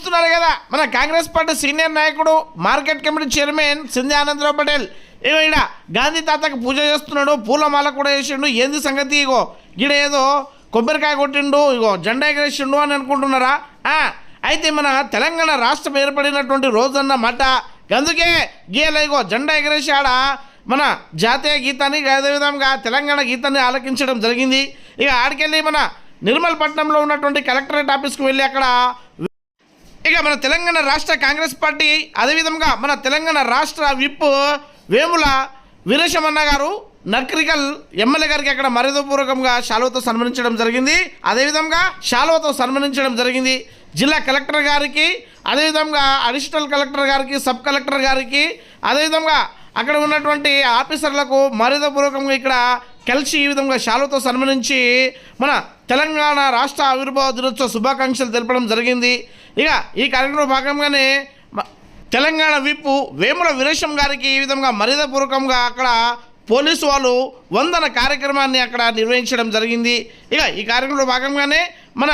చూస్తున్నారు కదా మన కాంగ్రెస్ పార్టీ సీనియర్ నాయకుడు market committee chairman Scindia Anandarao Patel ఏమో ఈడ గాంధీ తాతకు పూజ చేస్తున్నాడు, పూలమాల కూడా వేసిండు. ఏంది సంగతి? ఇగో ఈడ ఏదో కొబ్బరికాయ కొట్టిండు, ఇగో జెండా ఎగరేసిండు అని అనుకుంటున్నారా? అయితే మన తెలంగాణ రాష్ట్రం ఏర్పడినటువంటి రోజన్న మాట అందుకే గీయలే ఇగో జెండా ఎగరేసి ఆడ మన జాతీయ గీతాన్ని అదేవిధంగా తెలంగాణ గీతాన్ని ఆలకించడం జరిగింది. ఇక ఆడికెళ్ళి మన నిర్మల్ పట్టణంలో ఉన్నటువంటి కలెక్టరేట్ ఆఫీస్కి వెళ్ళి అక్కడ ఇక మన తెలంగాణ రాష్ట్ర కాంగ్రెస్ పార్టీ అదేవిధంగా మన తెలంగాణ రాష్ట్ర విప్ వేముల వీరేశమన్న గారు నక్రికల్ ఎమ్మెల్యే గారికి అక్కడ మర్యాదపూర్వకంగా శాలువతో సన్మానించడం జరిగింది. అదేవిధంగా శాలువతో సన్మానించడం జరిగింది జిల్లా కలెక్టర్ గారికి, అదేవిధంగా అడిషనల్ కలెక్టర్ గారికి, సబ్ కలెక్టర్ గారికి, అదేవిధంగా అక్కడ ఉన్నటువంటి ఆఫీసర్లకు మర్యాదపూర్వకంగా ఇక్కడ కలిసి ఈ విధంగా శాలువతో సన్మానించి మన తెలంగాణ రాష్ట్ర ఆవిర్భావ దినోత్సవ శుభాకాంక్షలు తెలపడం జరిగింది. ఇక ఈ కార్యక్రమంలో భాగంగానే తెలంగాణ విప్పు వేముల వీరేశం గారికి ఈ విధంగా మర్యాదపూర్వకంగా అక్కడ పోలీసు వాళ్ళు వందన కార్యక్రమాన్ని అక్కడ నిర్వహించడం జరిగింది. ఇక ఈ కార్యక్రమంలో భాగంగానే మన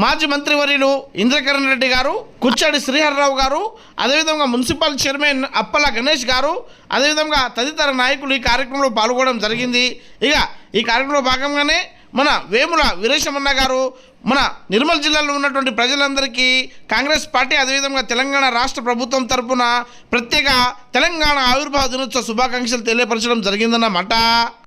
మాజీ మంత్రివర్యులు ఇంద్రకరణ్ రెడ్డి గారు, కుచ్చడి శ్రీహర్రావు గారు, అదేవిధంగా మున్సిపల్ చైర్మన్ అప్పల గణేష్ గారు, అదేవిధంగా తదితర నాయకులు ఈ కార్యక్రమంలో పాల్గొనడం జరిగింది. ఇక ఈ కార్యక్రమంలో భాగంగానే మన వేముల వీరేశమన్న గారు మన నిర్మల్ జిల్లాలో ఉన్నటువంటి ప్రజలందరికీ కాంగ్రెస్ పార్టీ అదేవిధంగా తెలంగాణ రాష్ట్ర ప్రభుత్వం తరఫున ప్రత్యేక తెలంగాణ ఆవిర్భావ దినోత్సవ శుభాకాంక్షలు తెలియపరచడం జరిగిందన్నమాట.